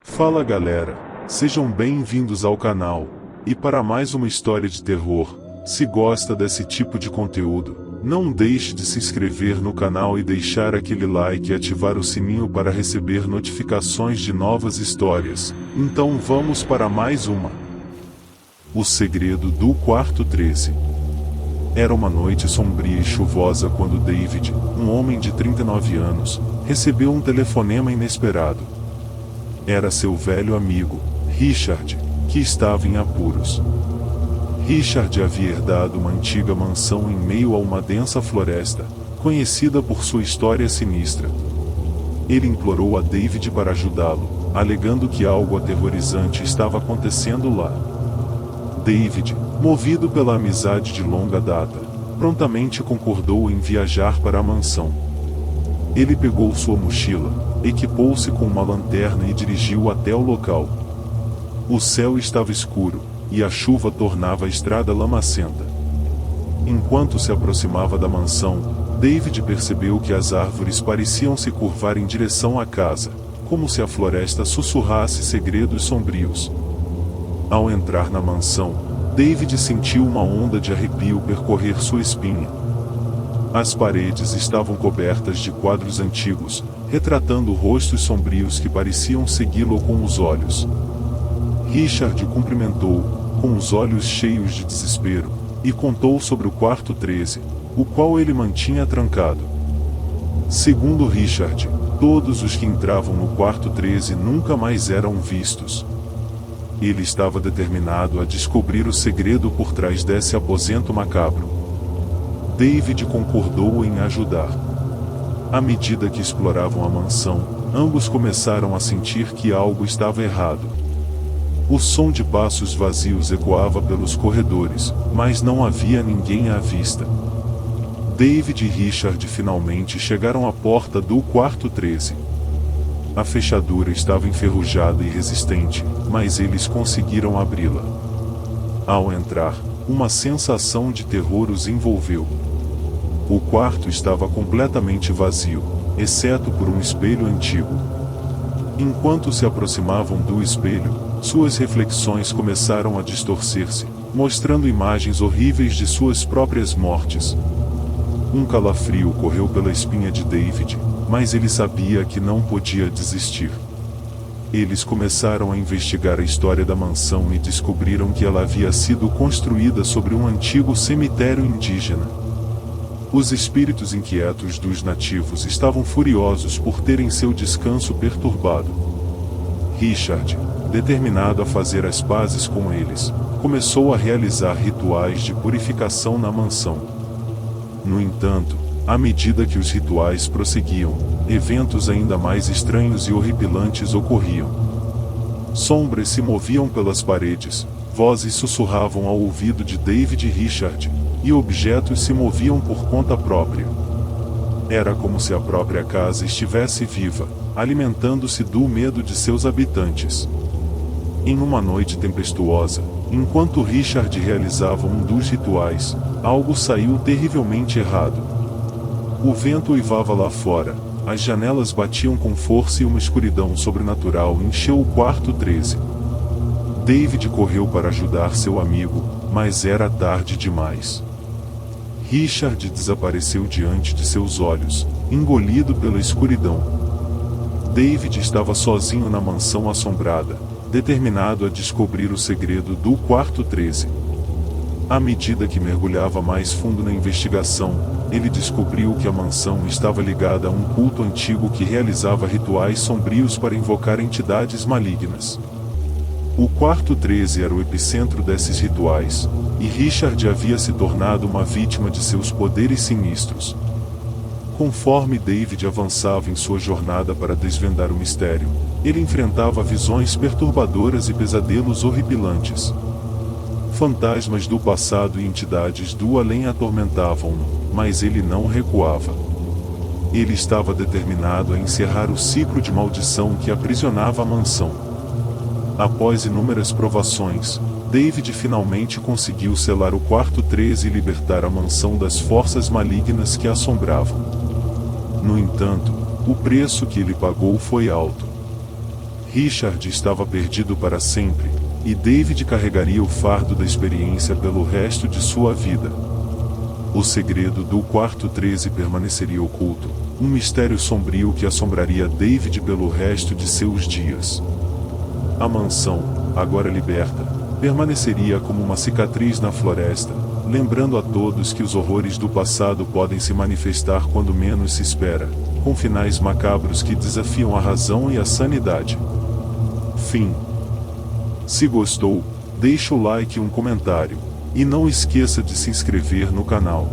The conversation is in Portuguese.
Fala galera, sejam bem-vindos ao canal, e para mais uma história de terror. Se gosta desse tipo de conteúdo, não deixe de se inscrever no canal e deixar aquele like e ativar o sininho para receber notificações de novas histórias. Então vamos para mais uma. O segredo do quarto 13. Era uma noite sombria e chuvosa quando David, um homem de 39 anos, recebeu um telefonema inesperado. Era seu velho amigo, Richard, que estava em apuros. Richard havia herdado uma antiga mansão em meio a uma densa floresta, conhecida por sua história sinistra. Ele implorou a David para ajudá-lo, alegando que algo aterrorizante estava acontecendo lá. David, movido pela amizade de longa data, prontamente concordou em viajar para a mansão. Ele pegou sua mochila, equipou-se com uma lanterna e dirigiu até o local. O céu estava escuro, e a chuva tornava a estrada lamacenta. Enquanto se aproximava da mansão, David percebeu que as árvores pareciam se curvar em direção à casa, como se a floresta sussurrasse segredos sombrios. Ao entrar na mansão, David sentiu uma onda de arrepio percorrer sua espinha. As paredes estavam cobertas de quadros antigos, retratando rostos sombrios que pareciam segui-lo com os olhos. Richard o cumprimentou, com os olhos cheios de desespero, e contou sobre o quarto 13, o qual ele mantinha trancado. Segundo Richard, todos os que entravam no quarto 13 nunca mais eram vistos. Ele estava determinado a descobrir o segredo por trás desse aposento macabro. David concordou em ajudar. À medida que exploravam a mansão, ambos começaram a sentir que algo estava errado. O som de passos vazios ecoava pelos corredores, mas não havia ninguém à vista. David e Richard finalmente chegaram à porta do quarto 13. A fechadura estava enferrujada e resistente, mas eles conseguiram abri-la. Ao entrar, uma sensação de terror os envolveu. O quarto estava completamente vazio, exceto por um espelho antigo. Enquanto se aproximavam do espelho, suas reflexões começaram a distorcer-se, mostrando imagens horríveis de suas próprias mortes. Um calafrio correu pela espinha de David, mas ele sabia que não podia desistir. Eles começaram a investigar a história da mansão e descobriram que ela havia sido construída sobre um antigo cemitério indígena. Os espíritos inquietos dos nativos estavam furiosos por terem seu descanso perturbado. Richard, determinado a fazer as pazes com eles, começou a realizar rituais de purificação na mansão. No entanto, à medida que os rituais prosseguiam, eventos ainda mais estranhos e horripilantes ocorriam. Sombras se moviam pelas paredes, vozes sussurravam ao ouvido de David e Richard, e objetos se moviam por conta própria. Era como se a própria casa estivesse viva, alimentando-se do medo de seus habitantes. Em uma noite tempestuosa, enquanto Richard realizava um dos rituais, algo saiu terrivelmente errado. O vento uivava lá fora, as janelas batiam com força e uma escuridão sobrenatural encheu o quarto 13. David correu para ajudar seu amigo, mas era tarde demais. Richard desapareceu diante de seus olhos, engolido pela escuridão. David estava sozinho na mansão assombrada, determinado a descobrir o segredo do quarto 13. À medida que mergulhava mais fundo na investigação, ele descobriu que a mansão estava ligada a um culto antigo que realizava rituais sombrios para invocar entidades malignas. O quarto 13 era o epicentro desses rituais, e Richard havia se tornado uma vítima de seus poderes sinistros. Conforme David avançava em sua jornada para desvendar o mistério, ele enfrentava visões perturbadoras e pesadelos horripilantes. Fantasmas do passado e entidades do além atormentavam-no, mas ele não recuava. Ele estava determinado a encerrar o ciclo de maldição que aprisionava a mansão. Após inúmeras provações, David finalmente conseguiu selar o quarto 13 e libertar a mansão das forças malignas que a assombravam. No entanto, o preço que ele pagou foi alto. Richard estava perdido para sempre, e David carregaria o fardo da experiência pelo resto de sua vida. O segredo do quarto 13 permaneceria oculto, um mistério sombrio que assombraria David pelo resto de seus dias. A mansão, agora liberta, permaneceria como uma cicatriz na floresta, lembrando a todos que os horrores do passado podem se manifestar quando menos se espera, com finais macabros que desafiam a razão e a sanidade. Fim. Se gostou, deixe o like e um comentário, e não esqueça de se inscrever no canal.